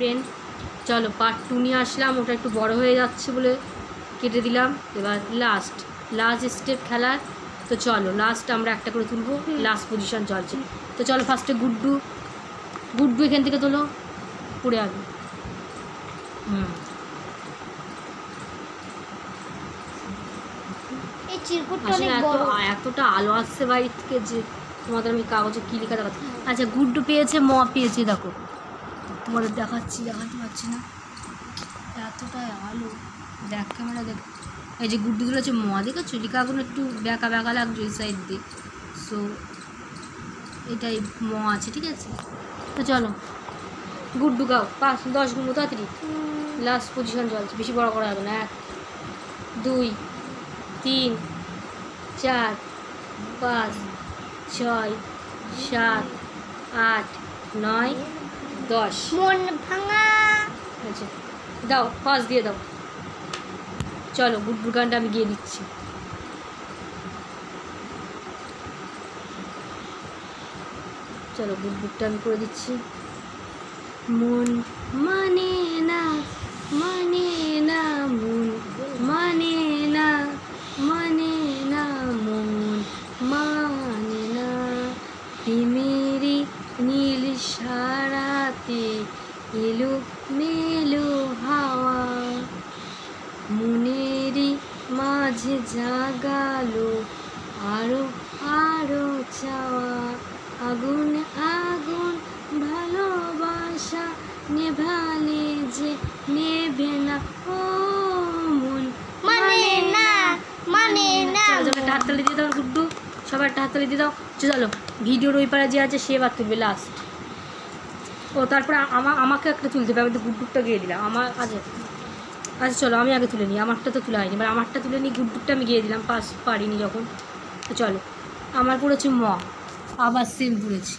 Friend. চলো part 2 নিয়ে আসলাম, ওটা একটু বড় হয়ে যাচ্ছে বলে কেটে দিলাম। এবার লাস্ট স্টেপ খেলার। তো চলো লাস্ট আমরা একটা করে তুলবো, লাস্ট পজিশন চলছে। তো চলো ফার্স্টে গুড্ডু এখান থেকে তোলো, পড়ে আগে। এতটা আলো আসছে বাড়ি থেকে যে তোমাদের আমি কাগজে কী লেখা দেখাচ্ছি। আচ্ছা গুড্ডু পেয়েছে, পেয়েছে, দেখো তোমাদের দেখাতে পারছি না, এতটাই আলো। দেখ ক্যামেরা দেখ, এই যে গুড্ডু তুলেছে দেখেছো, লেখাগুলো একটু ব্যাকা লাগছে ওই সাইড দিয়ে। সো এটাই আছে, ঠিক আছে। তো চলো গুড্ডু গাও 5-10 গুণ তাড়াতাড়ি। লাস্ট পজিশন চলছে, বেশি বড় করা যাবে না। 1 2 3 4 5 6 7 8 9 10। মন ভাঙা। আচ্ছা দাও, পাস দিয়ে দাও। চলো গুড্ডুর গানটা আমি গিয়ে দিচ্ছি। চলো গুড্ডুরটা আমি করে দিচ্ছি। মন মানে না মন মানে না মন মানে না প্রেমেরি নীল সারাতে এলো মেলো হাওয়া, মনেরই মাঝে জাগালো আরো চাওয়া, আগুন ভালোবাসা নেভালে যে নেবে না, ও মন মানে না। হাততালি দিয়ে দাও গুড্ডু, সবার হাততালি দিয়ে দাও। চলো ভিডিওর ওই পাড়া যে আছে সে এবার তুলবে লাস্ট। ও তারপরে আমাকে একটা তুলতে হবে, আমি তো গুড্ডুরটা গিয়ে দিলাম আমার। আচ্ছা চলো আমি আগে তুলে নিই, আমারটা তো তোলা হয়নি। এবার আমারটা তুলে নিই, গুড্ডুরটা আমি গিয়ে দিলাম পারিনি যখন। তো চলো আমার পড়েছে আবার সেম পড়েছি,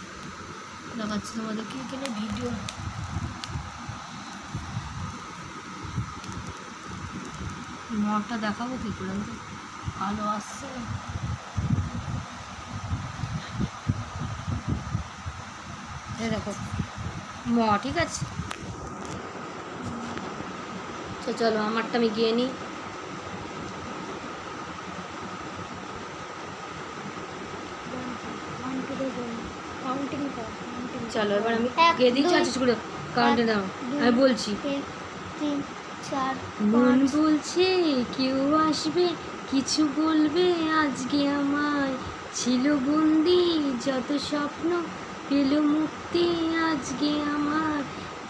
দেখাচ্ছি তোমাদেরকে এখানে ভিডিও। মটা দেখাবো কী করে, তো ভালো আসছে। দেখো ঠিক আছে। তো চলো আমারটা আমি গিয়ে নিই। চলো এবার আমি গিয়ে দিচ্ছি। আচ্ছা করে কাউন্টে দাও, আমি বলছি। 3 4 মন বলছে কেউ আসবে, কিছু বলবে আজকে আমায়, ছিল বন্দি যত স্বপ্ন পেল মুক্তি আজকে আমার,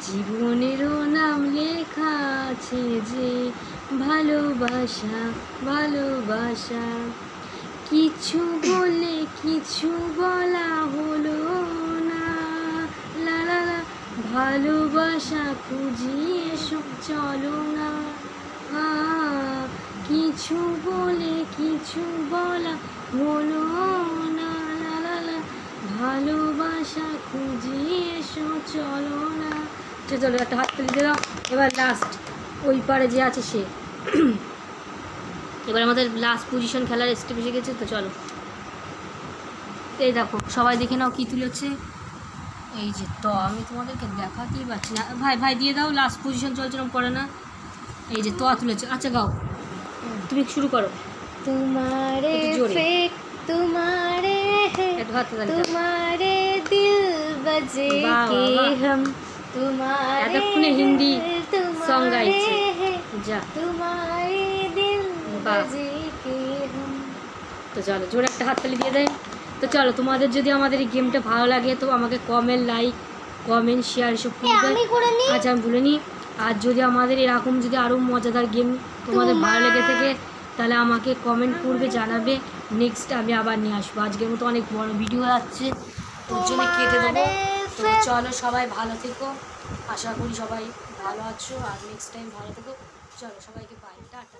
জীবনেরও নাম লেখা আছে যে ভালোবাসা, কিছু বলে কিছু বলা হলো না, লা লা লা, ভালোবাসা খুঁজিয়ে চলো না, কিছু বলে কিছু বলা হলো না, লা লা লা, ভালোবাসা খুঁজিয়ে চলো না। চলো একটা হাততালি দিয়ে দাও। এবার লাস্ট ওই পারে যে আছে সে। এবার আমাদের লাস্ট পজিশন খেলার স্টেপ এসে গেছে। তো চলো এই দেখো সবাই দেখে নাও কী তুলেছে। এই যে তো আমি তোমাদেরকে দেখাতেই পারছি না, ভাই দিয়ে দাও। লাস্ট পজিশন চলছে না, পড়ে না। এই যে তোয়া তুলেছে। আচ্ছা গাও, তুমি শুরু করো। तुम्हारे दिल बजे के हम, এতক্ষণে হিন্দি সং গাইছে। যা तुम्हारे दिल बजे के हम। তো চলো জোরে একটা হাততালি দিয়ে দেয়। তো চলো তোমাদের যদি আমাদের এই গেমটা ভালো লাগে তো আমাকে লাইক কমেন্ট শেয়ার এসব করবে। আচ্ছা আমি বলে নিই, আর যদি আমাদের এরকম যদি আরও মজাদার গেম তোমাদের ভালো লেগে থাকে তাহলে আমাকে কমেন্ট করবে, জানাবে। নেক্সট আমি আবার নিয়ে আসবো। আজকের মতো অনেক বড় ভিডিও যাচ্ছে, তোর জন্য কেটে দেবো। তো চলো সবাই ভালো থেকো, আশা করি সবাই ভালো আছো, আর নেক্সট টাইম ভালো থেকো। চলো সবাইকে বাই, টাটা।